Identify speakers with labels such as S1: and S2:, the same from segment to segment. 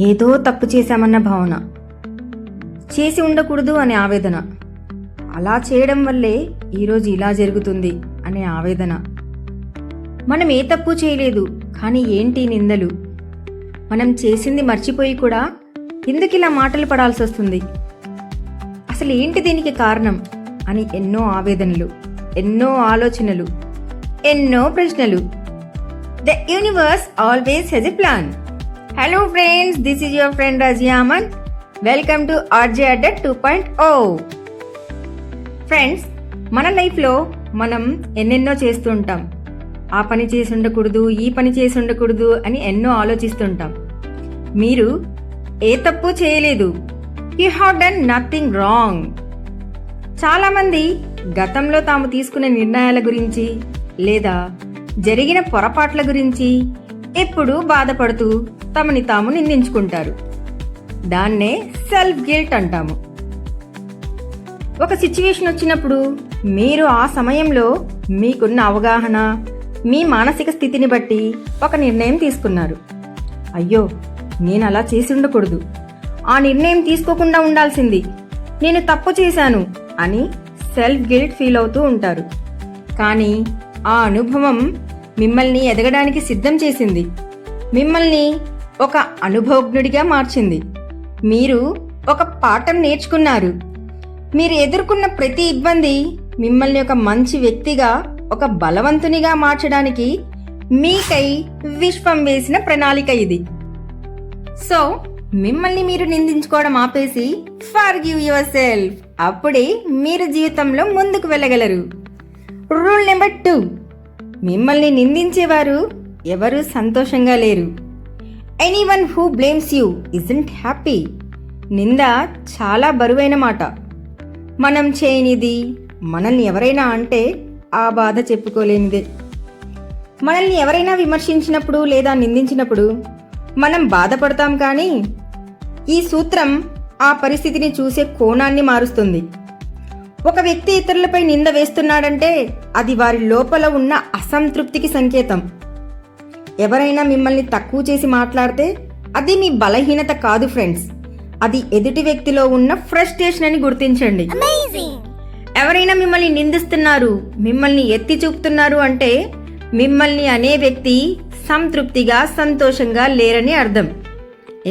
S1: ఏదో తప్పు చేశామన్న భావన, చేసి ఉండకూడదు అనే ఆవేదన, అలా చేయడం వల్లే ఈరోజు ఇలా జరుగుతుంది అనే ఆవేదన. మనం ఏ తప్పు చేయలేదు, కానీ ఏంటి నిందలు? మనం చేసింది మర్చిపోయి కూడా ఎందుకు ఇలా మాటలు పడాల్సి వస్తుంది? అసలు ఏంటి దీనికి కారణం అని ఎన్నో ఆవేదనలు, ఎన్నో ఆలోచనలు, ఎన్నో ప్రశ్నలు. The universe always he's a plan. Hello friends, this is your friend Razia Aman. Welcome to RJ Adda 2.0. Friends, మన లైఫ్లో మనం ఎన్నెన్నో చేస్తూ ఉంటాం. ఆ పని చేసి ఉండకూడదు, ఈ పని చేసి ఉండకూడదు అని ఎన్నో ఆలోచిస్తుంటాం. మీరు ఏ తప్పు చేయలేదు. You have done nothing wrong. చాలామంది గతంలో తాము తీసుకునే నిర్ణయాల గురించి లేదా జరిగిన పొరపాట్ల గురించి ఎప్పుడూ బాధపడుతూ తమని తాము నిందించుకుంటారు. దాన్నే సెల్ఫ్ గిల్ట్ అంటాము. ఒక సిచ్యువేషన్ వచ్చినప్పుడు మీరు ఆ సమయంలో మీకున్న అవగాహన, మీ మానసిక స్థితిని బట్టి ఒక నిర్ణయం తీసుకున్నారు. అయ్యో, నేను అలా చేసి ఉండకూడదు, ఆ నిర్ణయం తీసుకోకుండా ఉండాల్సింది, నేను తప్పు చేశాను అని సెల్ఫ్ గిల్ట్ ఫీల్ అవుతూ ఉంటారు. కానీ ఆ అనుభవం మిమ్మల్ని ఎదగడానికి సిద్ధం చేసింది, మిమ్మల్ని ఒక అనుభవజ్ఞుడిగా మార్చింది. మీరు ఒక పాఠం నేర్చుకున్నారు. మీరు ఎదుర్కొన్న ప్రతి ఇబ్బంది మిమ్మల్ని ఒక మంచి వ్యక్తిగా, ఒక బలవంతునిగా మార్చడానికి మీకై విశ్వం వేసిన ప్రణాళిక ఇది. సో మిమ్మల్ని మీరు నిందించుకోవడం ఆపేసి ఫర్గివ్ యువర్ సెల్ఫ్. అప్పుడే మీరు జీవితంలో ముందుకు వెళ్ళగలరు. రూల్ నెంబర్ 2, మిమ్మల్ని నిందించేవారు ఎవరు సంతోషంగా లేరు. Anyone who blames you isn't happy. నింద చాలా బరువైన మాట. మనం చేయనిది మనల్ని ఎవరైనా అంటే ఆ బాధ చెప్పుకోలేనిదే. మనల్ని ఎవరైనా విమర్శించినప్పుడు లేదా నిందించినప్పుడు మనం బాధపడతాం, కానీ ఈ సూత్రం ఆ పరిస్థితిని చూసే కోణాన్ని మారుస్తుంది. ఒక వ్యక్తి ఇతరులపై నింద వేస్తున్నాడంటే అది వారి లోపల ఉన్న అసంతృప్తికి సంకేతం. ఎవరైనా మిమ్మల్ని తక్కువ చేసి మాట్లాడితే అది మీ బలహీనత కాదు ఫ్రెండ్స్, అది ఎదుటి వ్యక్తిలో ఉన్న ఫ్రస్ట్రేషన్ అని గుర్తించండి. ఎవరైనా మిమ్మల్ని నిందిస్తున్నారు, మిమ్మల్ని ఎత్తి చూపుతున్నారు అంటే మిమ్మల్ని అనే వ్యక్తి సంతృప్తిగా, సంతోషంగా లేరని అర్థం.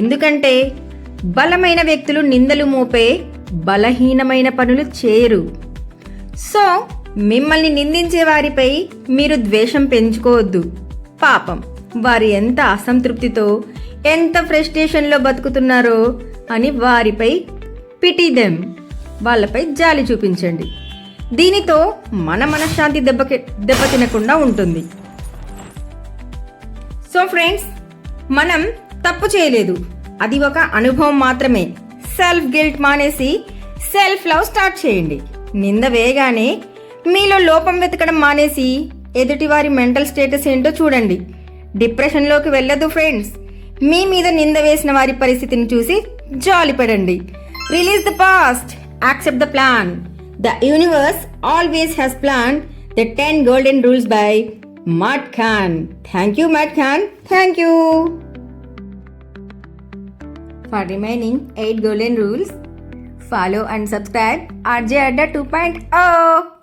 S1: ఎందుకంటే బలమైన వ్యక్తులు నిందలు మోపే బలహీనమైన పనులు చేయరు. సో మిమ్మల్ని నిందించే వారిపై మీరు ద్వేషం పెంచుకోవద్దు. పాపం, వారు ఎంత అసంతృప్తితో, ఎంత ఫ్రస్ట్రేషన్లో బతుకుతున్నారో అని వారిపై పిటీ దెమ్, వాళ్ళపై జాలి చూపించండి. దీనితో మన మనశ్శాంతి దెబ్బతినకుండా ఉంటుంది. సో ఫ్రెండ్స్, మనం తప్పు చేయలేదు, అది ఒక అనుభవం మాత్రమే. సెల్ఫ్ గిల్ట్ మానేసి సెల్ఫ్ లవ్ స్టార్ట్ చేయండి. నింద వేయగానే మీలో లోపం వెతకడం మానేసి ఎదుటివారి మెంటల్ స్టేటస్ ఏంటో చూడండి. డిప్రెషన్లోకి వెళ్ళదు ఫ్రెండ్స్. మీ మీద నింద వేసిన వారి పరిస్థితిని చూసి జాలిపడండి. Release the past, accept the plan. The universe always has plan the 10 golden rules by Matt Khan. Thank you, Matt Khan. Thank you. For remaining 8 golden rules, follow and subscribe RJ Adda 2.0.